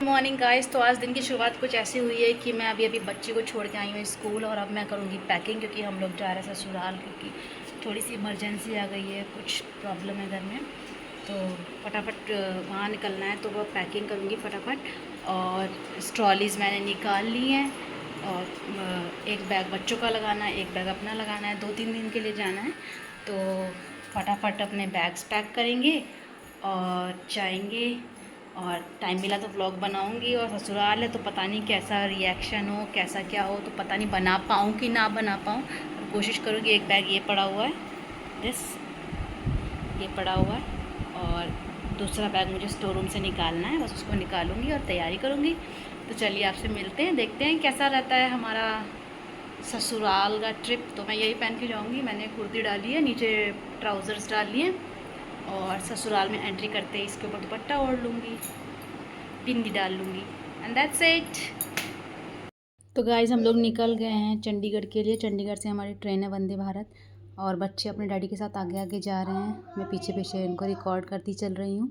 Morning guys. तो आज दिन की शुरुआत कुछ ऐसी हुई है कि मैं अभी बच्चे को छोड़ के आई हूँ स्कूल, और अब मैं करूँगी पैकिंग क्योंकि हम लोग जा रहे हैं ससुराल, क्योंकि थोड़ी सी इमरजेंसी आ गई है, कुछ प्रॉब्लम है घर में। तो फटाफट वहाँ निकलना है, तो वह पैकिंग करूँगी फटाफट। और ट्रॉलीज़ मैंने निकाल ली हैं, और एक बैग बच्चों का लगाना है, एक बैग अपना लगाना है। 2-3 दिन के लिए जाना है, तो फटाफट अपने बैग्स पैक करेंगे और जाएंगे। और टाइम मिला तो व्लॉग बनाऊंगी। और ससुराल है तो पता नहीं कैसा रिएक्शन हो, कैसा क्या हो, तो पता नहीं बना पाऊँ कि ना बना पाऊँ। और कोशिश करूँगी। एक बैग ये पड़ा हुआ है, ये पड़ा हुआ है, और दूसरा बैग मुझे स्टोर रूम से निकालना है, बस उसको निकालूंगी और तैयारी करूँगी। तो चलिए आपसे मिलते हैं, देखते हैं कैसा रहता है हमारा ससुराल का ट्रिप। तो मैं यही पहन के जाऊँगी। मैंने कुर्ती डाली है, नीचे ट्राउज़र्स डाल लिए, और ससुराल में एंट्री करते ही इसके ऊपर दुपट्टा ओढ़ लूँगी, बिंदी डाल लूँगी, एंड दैट्स इट। तो गाइज़ हम लोग निकल गए हैं चंडीगढ़ के लिए। चंडीगढ़ से हमारी ट्रेन है वंदे भारत, और बच्चे अपने डैडी के साथ आगे आगे जा रहे हैं। मैं पीछे पीछे इनको रिकॉर्ड करती चल रही हूँ,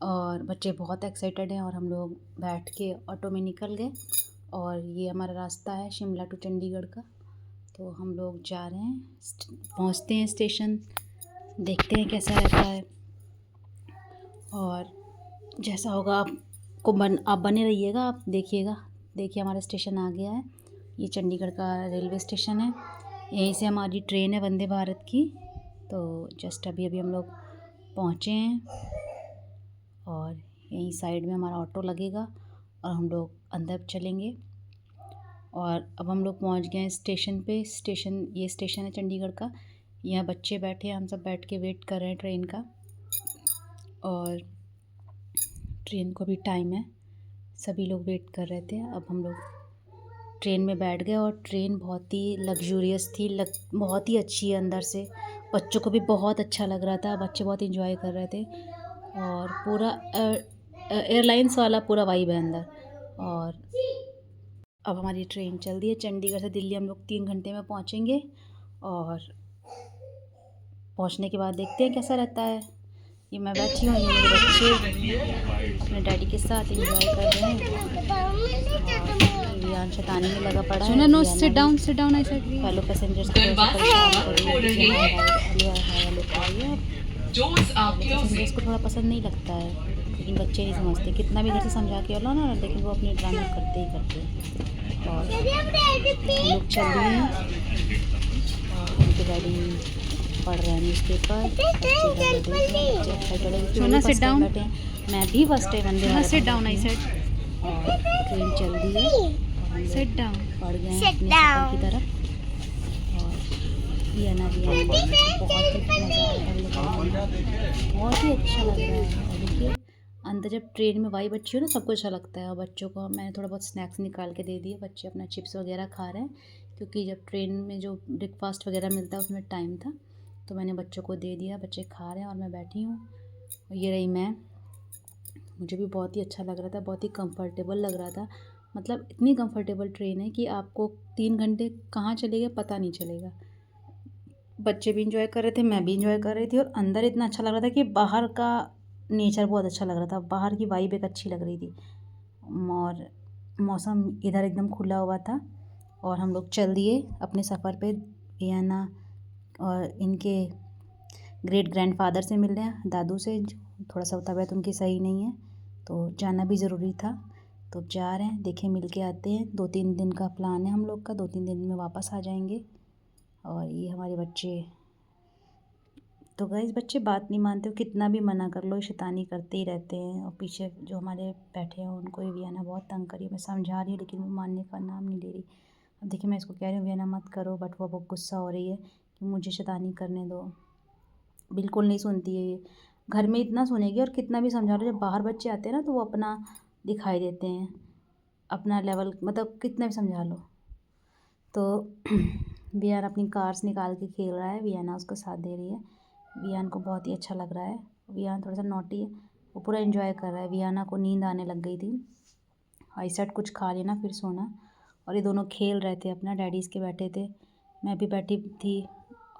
और बच्चे बहुत एक्साइटेड हैं। और हम लोग बैठ के ऑटो में निकल गए, और ये हमारा रास्ता है शिमला टू चंडीगढ़ का। तो हम लोग जा रहे हैं, पहुँचते हैं स्टेशन, देखते हैं कैसा रहता है। और जैसा होगा आप बने रहिएगा, आप देखिएगा। देखिए हमारा स्टेशन आ गया है, ये चंडीगढ़ का रेलवे स्टेशन है। यहीं से हमारी ट्रेन है वंदे भारत की। तो जस्ट अभी हम लोग पहुँचे हैं, और यहीं साइड में हमारा ऑटो लगेगा, और हम लोग अंदर चलेंगे। और अब हम लोग पहुँच गए हैं स्टेशन पे। ये स्टेशन है चंडीगढ़ का। यहाँ बच्चे बैठे हैं, हम सब बैठ के वेट कर रहे हैं ट्रेन का। और ट्रेन को भी टाइम है, सभी लोग वेट कर रहे थे। अब हम लोग ट्रेन में बैठ गए, और ट्रेन बहुत ही लग्जूरियस थी, बहुत ही अच्छी है अंदर से। बच्चों को भी बहुत अच्छा लग रहा था, बच्चे बहुत इंजॉय कर रहे थे। और पूरा एयरलाइंस वाला पूरा वाइब है अंदर। और अब हमारी ट्रेन चल दी है चंडीगढ़ से दिल्ली। हम लोग 3 घंटे में पहुँचेंगे, और पहुँचने के बाद देखते हैं कैसा रहता है। ये मैं बैठी हूँ, ये मेरे बच्चे अपने डैडी के साथ एंजॉय कर रहे हैं। रियान शैतानी में लगा पड़ा है। No sit down I said. Fellow passengers को पैसेंजर्स को थोड़ा पसंद नहीं लगता है, लेकिन बच्चे नहीं समझते। कितना भी घर से समझा के लो ना, लेकिन वो अपने ड्रामे करते ही करते हैं। और हम लोग चल रहे हैं, और उनके डैडी पढ़ रहे हैं न्यूज़पेपर। Sit down. मैं भी first time Vande Bharat seat down I said. और ट्रेन चल रही है, सिट डाउन पढ़ गए हैं अपने सफ़र की तरफ। और ये ना बहुत ही मज़ा आ रहा है, बहुत ही अच्छा लग रहा है। और देखिए अंदर जब ट्रेन में वाइब अच्छी हो ना, सबको अच्छा लगता है। और बच्चों को मैंने थोड़ा बहुत स्नैक्स निकाल के दे दिए, बच्चे अपना चिप्स वगैरह खा रहे हैं, क्योंकि जब ट्रेन में जो ब्रेकफास्ट वगैरह मिलता है उसमें टाइम था, तो मैंने बच्चों को दे दिया। बच्चे खा रहे हैं और मैं बैठी हूँ। और ये रही मैं, मुझे भी बहुत ही अच्छा लग रहा था, बहुत ही कंफर्टेबल लग रहा था। मतलब इतनी कंफर्टेबल ट्रेन है कि आपको 3 घंटे कहाँ चले गए पता नहीं चलेगा। बच्चे भी इंजॉय कर रहे थे, मैं भी इंजॉय कर रही थी। और अंदर इतना अच्छा लग रहा था कि बाहर का नेचर बहुत अच्छा लग रहा था, बाहर की वाइब एक अच्छी लग रही थी। और मौसम इधर एकदम खुला हुआ था। और हम लोग चल दिए अपने सफ़र पे। रियाना और इनके ग्रेट ग्रैंडफादर से मिल रहे हैं, दादू से। थोड़ा सा तबीयत उनकी सही नहीं है, तो जाना भी ज़रूरी था। तो जा रहे हैं, देखें मिल के आते हैं। 2-3 दिन का प्लान है हम लोग का, 2-3 दिन में वापस आ जाएंगे। और ये हमारे बच्चे, तो गाइस बच्चे बात नहीं मानते, हो कितना भी मना कर लो शैतानी करते ही रहते हैं। और पीछे जो हमारे बैठे हैं उनको ही वियाना बहुत तंग करी। मैं समझा रही हूँ, लेकिन वो मानने का नाम नहीं ले रही। अब देखिए मैं इसको कह रही हूँ वियाना मत करो, बट वो बहुत गुस्सा हो रही है कि मुझे शैतानी करने दो। बिल्कुल नहीं सुनती है ये। घर में इतना सुनेगी, और कितना भी समझा लो, जब बाहर बच्चे आते हैं ना तो वो अपना दिखाई देते हैं, अपना लेवल, मतलब कितना भी समझा लो। तो वियान अपनी कार्स निकाल के खेल रहा है, वियाना उसको साथ दे रही है। वियान को बहुत ही अच्छा लग रहा है। वियान थोड़ा सा नॉटी है, वो पूरा एंजॉय कर रहा है। वियाना को नींद आने लग गई थी, आई सेड कुछ खा लेना फिर सोना। और ये दोनों खेल रहे थे अपना, डैडीज़ के बैठे थे, मैं भी बैठी थी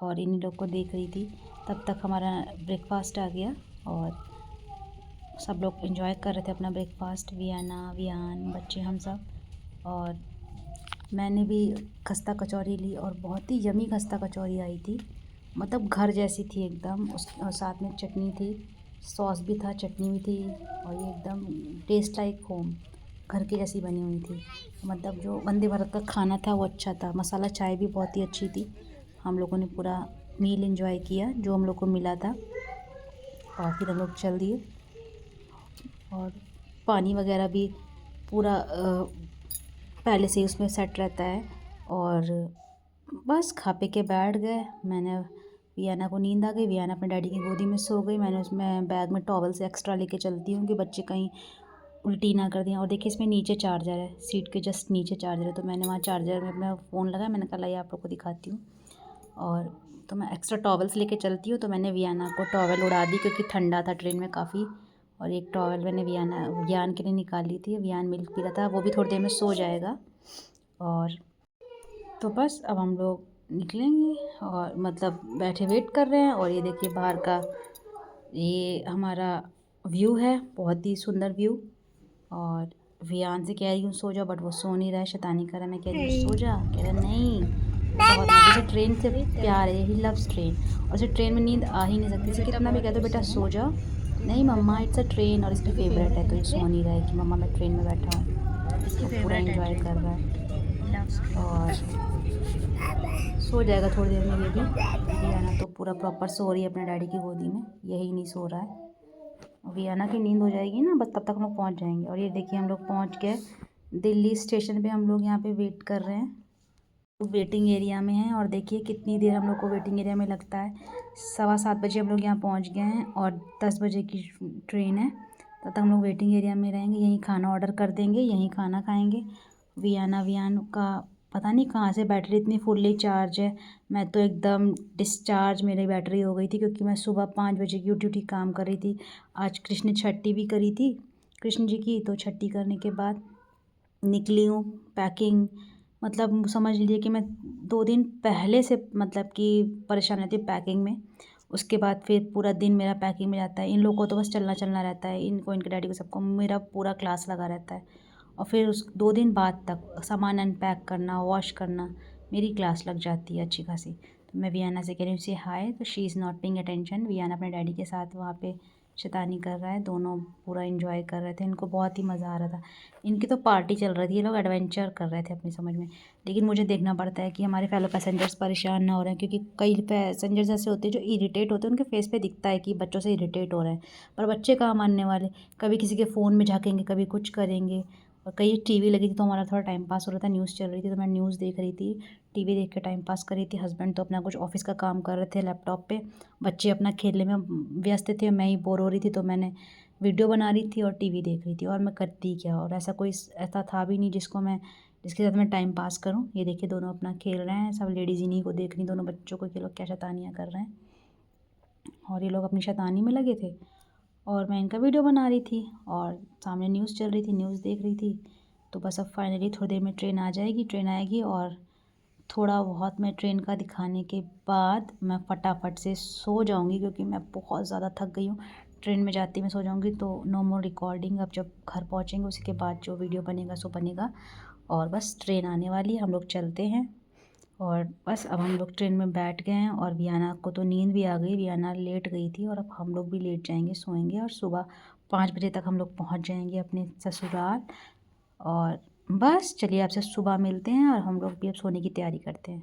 और इन्हीं लोग को देख रही थी। तब तक हमारा ब्रेकफास्ट आ गया, और सब लोग एंजॉय कर रहे थे अपना ब्रेकफास्ट, वियाना, वियान, बच्चे, हम सब। और मैंने भी खस्ता कचौरी ली और बहुत ही यमी खस्ता कचौरी आई थी, मतलब घर जैसी थी एकदम। उस और साथ में चटनी थी, सॉस भी था, चटनी भी थी, और ये एकदम टेस्ट लाइक होम, घर की जैसी बनी हुई थी। मतलब जो वंदे भारत का खाना था वो अच्छा था। मसाला चाय भी बहुत ही अच्छी थी। हम लोगों ने पूरा मील एंजॉय किया जो हम लोग को मिला था, और फिर हम लोग चल दिए। और पानी वगैरह भी पूरा पहले से ही उसमें सेट रहता है। और बस खा पी के बैठ गए। मैंने वियाना को नींद आ गई, वियाना अपने डैडी की गोदी में सो गई। मैंने उसमें बैग में टॉवल से एक्स्ट्रा लेके चलती हूँ कि बच्चे कहीं उल्टी ना कर दें। और देखिए इसमें नीचे चार्जर है, सीट के जस्ट नीचे चार्जर है, तो मैंने वहाँ चार्जर में अपना फ़ोन लगाया। मैंने कहा लाइए आप लोग को दिखाती हूँ। और तो मैं एक्स्ट्रा टॉवल्स लेके चलती हूँ, तो मैंने वियाना को टॉवल उड़ा दी क्योंकि ठंडा था ट्रेन में काफ़ी। और एक टॉवल मैंने वियान के लिए निकाल ली थी। वियान मिल्क पी रहा था, वो भी थोड़ी देर में सो जाएगा। और तो बस अब हम लोग निकलेंगे, और मतलब बैठे वेट कर रहे हैं। और ये देखिए बाहर का ये हमारा व्यू है, बहुत ही सुंदर व्यू। और वियान से कह रही हूँ सो जा, बट वो सो नहीं रहा है, शैतानी कर रहा है। मैं कह रही हूँ सो जा, कह रहा नहीं। बहुत जैसे ट्रेन से प्यार है, ही लव्स ट्रेन। और इसे ट्रेन में नींद आ ही नहीं सकती, इसे कितना भी कह दो बेटा सो जा, नहीं मम्मा इट्स अ ट्रेन। और इसकी फेवरेट है, तो ये सो नहीं रहा है कि मम्मा मैं ट्रेन में बैठा हूँ। इसकी पूरा एंजॉय कर रहा है। और सो जाएगा थोड़ी देर में ये भी। वियाना तो पूरा प्रॉपर सो रही है अपने डैडी की गोदी में, यही नहीं सो रहा है। वियाना की नींद हो जाएगी ना, बस तब तक हम लोग पहुँच जाएंगे। और ये देखिए हम लोग पहुँच गए दिल्ली स्टेशन पे। हम लोग यहाँ पे वेट कर रहे हैं, वेटिंग एरिया में हैं। और देखिए कितनी देर हम लोग को वेटिंग एरिया में लगता है। 7:15 हम लोग यहाँ पहुँच गए हैं, और 10 बजे की ट्रेन है। तब तक हम लोग वेटिंग एरिया में रहेंगे, यहीं खाना ऑर्डर कर देंगे, यहीं खाना खाएंगे। वियान का पता नहीं कहाँ से बैटरी इतनी फुल्ली चार्ज है। मैं तो एकदम डिस्चार्ज मेरी बैटरी हो गई थी, क्योंकि मैं सुबह 5 बजे की उठी काम कर रही थी। आज कृष्ण छठी भी करी थी, कृष्ण जी की, तो छठी करने के बाद निकली हूँ। पैकिंग मतलब समझ लीजिए कि मैं 2 दिन पहले से मतलब कि परेशान रहती हूँ पैकिंग में। उसके बाद फिर पूरा दिन मेरा पैकिंग में जाता है। इन लोगों को तो बस चलना चलना रहता है, इनको, इनके डैडी को, सबको मेरा पूरा क्लास लगा रहता है। और फिर उस 2 दिन बाद तक सामान अनपैक करना, वॉश करना, मेरी क्लास लग जाती है अच्छी खासी। तो मैं वियाना से कह रही हूँ से हाय, तो she is not paying attention. Vienna अपने डैडी के साथ वहाँ पे शैतानी कर रहा है, दोनों पूरा एंजॉय कर रहे थे। इनको बहुत ही मज़ा आ रहा था, इनकी तो पार्टी चल रही थी, ये लोग एडवेंचर कर रहे थे अपनी समझ में। लेकिन मुझे देखना पड़ता है कि हमारे फेलो पैसेंजर्स परेशान ना हो रहे हैं, क्योंकि कई पैसेंजर्स ऐसे होते हैं जो इरिटेट होते हैं, उनके फेस पे दिखता है कि बच्चों से इरिटेट हो रहे हैं। पर बच्चे कहाँ मानने वाले, कभी किसी के फ़ोन में झाँकेंगे, कभी कुछ करेंगे। और कई टीवी लगी थी तो हमारा थोड़ा टाइम पास हो रहा था, न्यूज़ चल रही थी तो मैं न्यूज़ देख रही थी, टीवी देख के टाइम पास कर रही थी। हस्बैंड तो अपना कुछ ऑफिस का काम कर रहे थे लैपटॉप पे, बच्चे अपना खेलने में व्यस्त थे। मैं ही बोर हो रही थी, तो मैंने वीडियो बना रही थी और टीवी देख रही थी, और मैं करती क्या। और ऐसा कोई ऐसा था भी नहीं जिसके साथ मैं टाइम पास करूं। ये देखिए दोनों अपना खेल रहे हैं, सब लेडीज़ इन्हीं को देख रही, दोनों बच्चों को, ये लोग क्या शैतानियाँ कर रहे हैं। और ये लोग अपनी शैतानी में लगे थे, और मैं इनका वीडियो बना रही थी, और सामने न्यूज़ चल रही थी, न्यूज़ देख रही थी। तो बस अब फाइनली थोड़ी देर में ट्रेन आ जाएगी, ट्रेन आएगी, और थोड़ा बहुत मैं ट्रेन का दिखाने के बाद मैं फटाफट से सो जाऊंगी, क्योंकि मैं बहुत ज़्यादा थक गई हूँ। ट्रेन में जाती मैं सो जाऊंगी, तो नो मोर रिकॉर्डिंग। अब जब घर पहुँचेंगे उसके बाद जो वीडियो बनेगा सो बनेगा। और बस ट्रेन आने वाली है, हम लोग चलते हैं। और बस अब हम लोग ट्रेन में बैठ गए हैं, और वियाना को तो नींद भी आ गई, वियाना लेट गई थी, और अब हम लोग भी लेट जाएंगे, सोएंगे, और सुबह 5 बजे तक हम लोग पहुँच जाएंगे अपने ससुराल। और बस चलिए आपसे सुबह मिलते हैं, और हम लोग भी अब सोने की तैयारी करते हैं।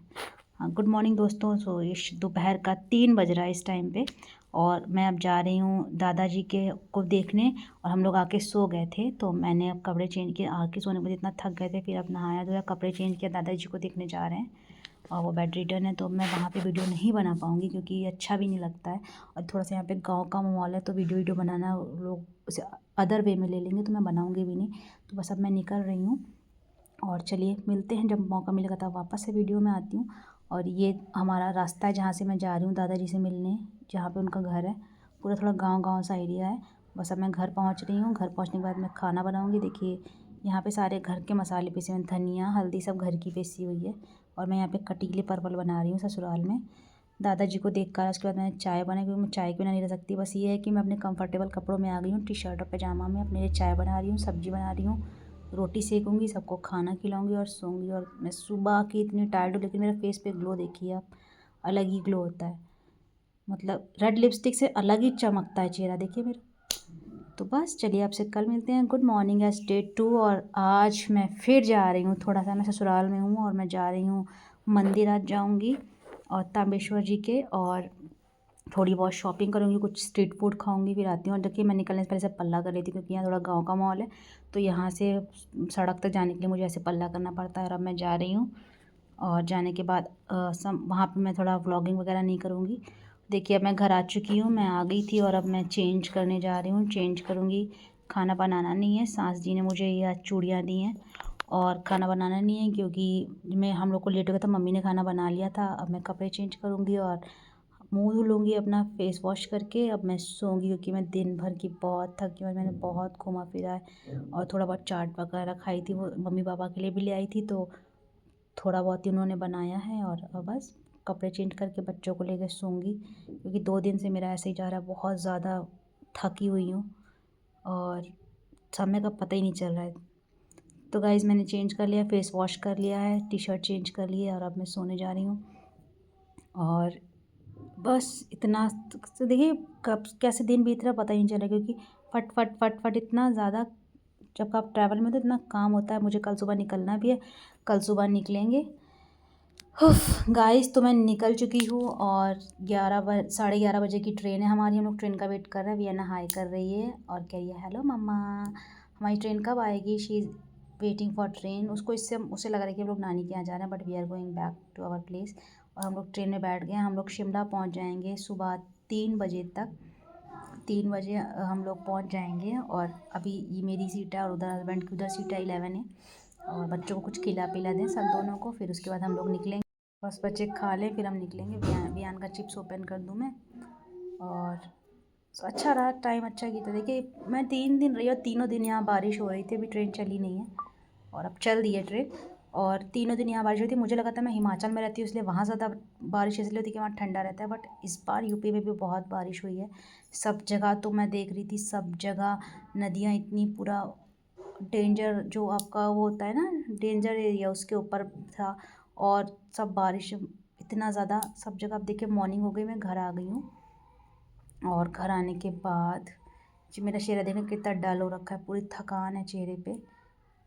हाँ, गुड मॉर्निंग दोस्तों। सो ये दोपहर का 3 बज रहा है इस टाइम पे, और मैं अब जा रही हूँ दादाजी के को देखने। और हम लोग आके सो गए थे, तो मैंने अब कपड़े चेंज किए, आके सोने के बाद इतना थक गए थे, फिर अब नहाया धोया, कपड़े चेंज किया, दादाजी को देखने जा रहे हैं। और वो बेड रिटर्न है, तो मैं वहाँ पे वीडियो नहीं बना पाऊँगी, क्योंकि ये अच्छा भी नहीं लगता है। और थोड़ा सा यहाँ पे गाँव का माहौल है, तो वीडियो बनाना लोग उसे अदर वे में ले लेंगे, तो मैं बनाऊँगी भी नहीं। तो बस अब मैं निकल रही हूँ, और चलिए मिलते हैं, जब मौका मिलेगा तब वापस से वीडियो में आती हूँ। और ये हमारा रास्ता है जहाँ से मैं जा रही हूँ दादाजी से मिलने, जहाँ पे उनका घर है। पूरा थोड़ा गांव सा एरिया है। बस अब मैं घर पहुँच रही हूँ, घर पहुँचने के बाद मैं खाना बनाऊँगी। देखिए यहाँ पे सारे घर के मसाले पीसे हुए, धनिया, हल्दी सब घर की पीसी हुई है। और मैं यहाँ पे कटीले परवल बना रही हूँ ससुराल में। दादाजी को देख कर उसके बाद मैंने चाय बनाई, क्योंकि मैं चाय के बिना नहीं रह सकती। बस ये है कि मैं अपने कंफर्टेबल कपड़ों में आ गई हूँ, टी शर्ट और पैजामा में। अपने लिए चाय बना रही हूँ, सब्ज़ी बना रही हूँ, रोटी सेकूँगी, सबको खाना खिलाऊँगी और सोऊंगी। और मैं सुबह की इतनी टायर्ड हूँ, लेकिन मेरे फेस पे ग्लो देखिए आप, अलग ही ग्लो होता है। मतलब रेड लिपस्टिक से अलग ही चमकता है चेहरा, देखिए मेरा। तो बस चलिए आपसे कल मिलते हैं। Good morning as day 2। और आज मैं फिर जा रही हूँ, थोड़ा सा मैं ससुराल में हूँ और मैं जा रही हूँ मंदिर। आज जाऊँगी और तांबेश्वर जी के, और थोड़ी बहुत शॉपिंग करूँगी, कुछ स्ट्रीट फूड खाऊंगी, फिर आती हूँ। और देखिए मैं निकलने से पहले से पल्ला कर रही थी, क्योंकि यहाँ थोड़ा गांव का माहौल है, तो यहाँ से सड़क तक जाने के लिए मुझे ऐसे पल्ला करना पड़ता है। और अब मैं जा रही हूँ, और जाने के बाद वहाँ पे मैं थोड़ा व्लॉगिंग वगैरह नहीं करूँगी। देखिए अब मैं घर आ चुकी हूँ, मैं आ गई थी और अब मैं चेंज करने जा रही हूँ, चेंज करूँगी। खाना बनाना नहीं है, सास जी ने मुझे ये चूड़ियाँ दी हैं, और खाना बनाना नहीं है क्योंकि मैं हम लोग को लेट हो गया था, मम्मी ने खाना बना लिया था। अब मैं कपड़े चेंज करूँगी और मुँह धुल लूँगी अपना फेस वॉश करके। अब मैं सोऊंगी, क्योंकि मैं दिन भर की बहुत थकी हूँ, मैंने बहुत घूमा फिरा है। और थोड़ा बहुत चाट वगैरह खाई थी, वो मम्मी पापा के लिए भी ले आई थी, तो थोड़ा बहुत ही उन्होंने बनाया है। और अब बस कपड़े चेंज करके बच्चों को लेकर सोऊंगी, क्योंकि 2 दिन से मेरा ऐसे ही जा रहा है, बहुत ज़्यादा थकी हुई हूँ और समय का पता ही नहीं चल रहा है। तो गाइज़ मैंने चेंज कर लिया, फेस वॉश कर लिया है, टी शर्ट चेंज कर ली है, और अब मैं सोने जा रही हूँ। और बस इतना, तो देखिए कब कैसे दिन बीत रहा पता ही नहीं चल रहा, क्योंकि फट फट फट फट इतना ज़्यादा, जब आप ट्रैवल में तो इतना काम होता है। मुझे कल सुबह निकलना भी है, कल सुबह निकलेंगे। गाइस तो मैं निकल चुकी हूँ, और 11 बजे की ट्रेन है हमारी। हम लोग ट्रेन का वेट कर रहे हैं। वियना हाई कर रही है और कह रही है हेलो मम्मा, हमारी ट्रेन कब आएगी। She is waiting for train. उसे लग रहा है कि हम लोग नानी के यहाँ जा रहे हैं, but we are going back to our place. और हम लोग ट्रेन में बैठ गए हैं। हम लोग शिमला पहुँच जाएंगे सुबह 3 बजे तक। 3 बजे हम लोग पहुँच जाएंगे। और अभी ये मेरी सीट है और उधर हस्बैंड की उधर सीट है 11 है। और बच्चों को कुछ खिला पिला दें सब दोनों को, फिर उसके बाद हम लोग निकलेंगे। बस बच्चे खा लें फिर हम निकलेंगे। बियान का चिप्स ओपन कर दूँ मैं। और अच्छा रहा, टाइम अच्छा किया। देखिए मैं 3 दिन रही और तीनों दिन यहाँ बारिश हो रही थी, अभी ट्रेन चली नहीं है और अब चल दी है ट्रेन। और तीनों दिन यहाँ बारिश हुई थी। मुझे लगा था मैं हिमाचल में रहती हूँ इसलिए वहाँ ज़्यादा बारिश इसलिए होती है कि वहाँ ठंडा रहता है, बट इस बार यूपी में भी बहुत बारिश हुई है। सब जगह तो मैं देख रही थी, सब जगह नदियाँ इतनी, पूरा डेंजर जो आपका वो होता है ना, डेंजर एरिया, उसके ऊपर था। और सब बारिश इतना ज़्यादा सब जगह। अब देखिए मॉर्निंग हो गई, मैं घर आ गई हूँ। और घर आने के बाद जी मेरा चेहरा देखना कितना डल हो रखा है, पूरी थकान है चेहरे पे।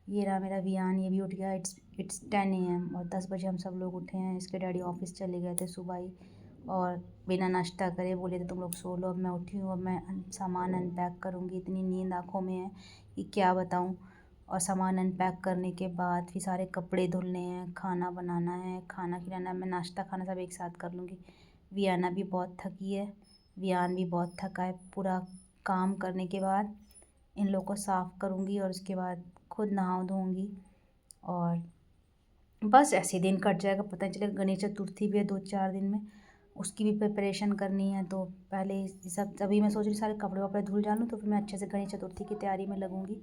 ये रहा मेरा वियान, ये भी उठ गया। इट्स 10 AM और 10 बजे हम सब लोग उठे हैं। इसके डैडी ऑफिस चले गए थे सुबह ही, और बिना नाश्ता करे बोले थे तुम लोग सो लो। अब मैं उठी हूँ, अब मैं सामान अनपैक करूँगी। इतनी नींद आँखों में है कि क्या बताऊँ। और सामान अनपैक करने के बाद फिर सारे कपड़े धुलने हैं, खाना बनाना है, खाना खिलाना है। मैं नाश्ता खाना सब एक साथ कर लूँगी। वियाना भी बहुत थकी है, वियान भी बहुत थका है। पूरा काम करने के बाद इन लोग को साफ़ करूँगी और उसके बाद खुद नहा धोऊँगी। और बस ऐसे दिन कट जाएगा, पता नहीं चलेगा। गणेश चतुर्थी भी है 2-4 दिन में, उसकी भी प्रिपरेशन करनी है। तो पहले सब अभी मैं सोच रही सारे कपड़े वपड़े धुल जाऊँ, तो फिर मैं अच्छे से गणेश चतुर्थी की तैयारी में लगूँगी।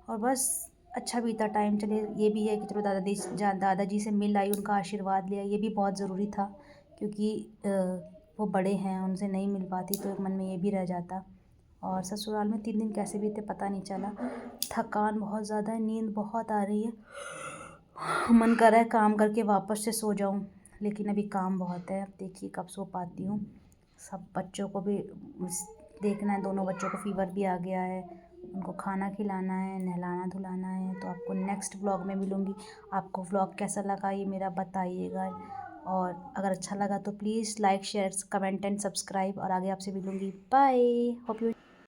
और बस अच्छा बीता टाइम। चले ये भी है कि चलो दादाजी से मिल आई, उनका आशीर्वाद लिया, ये भी बहुत ज़रूरी था, क्योंकि वो बड़े हैं, उनसे नहीं मिल पाती तो एक मन में ये भी रह जाता। और ससुराल में 3 दिन कैसे बीते पता नहीं चला। थकान बहुत ज़्यादा है, नींद बहुत आ रही है, मन कर रहा है काम करके वापस से सो जाऊं, लेकिन अभी काम बहुत है। अब देखिए कब सो पाती हूँ। सब बच्चों को भी देखना है, दोनों बच्चों को फीवर भी आ गया है, उनको खाना खिलाना है, नहलाना धुलाना है। तो आपको नेक्स्ट व्लॉग में मिलूँगी। आपको व्लॉग कैसा लगा ये मेरा बताइएगा, और अगर अच्छा लगा तो please like share comment and subscribe. और आगे आपसे मिलूँगी। Bye, hope you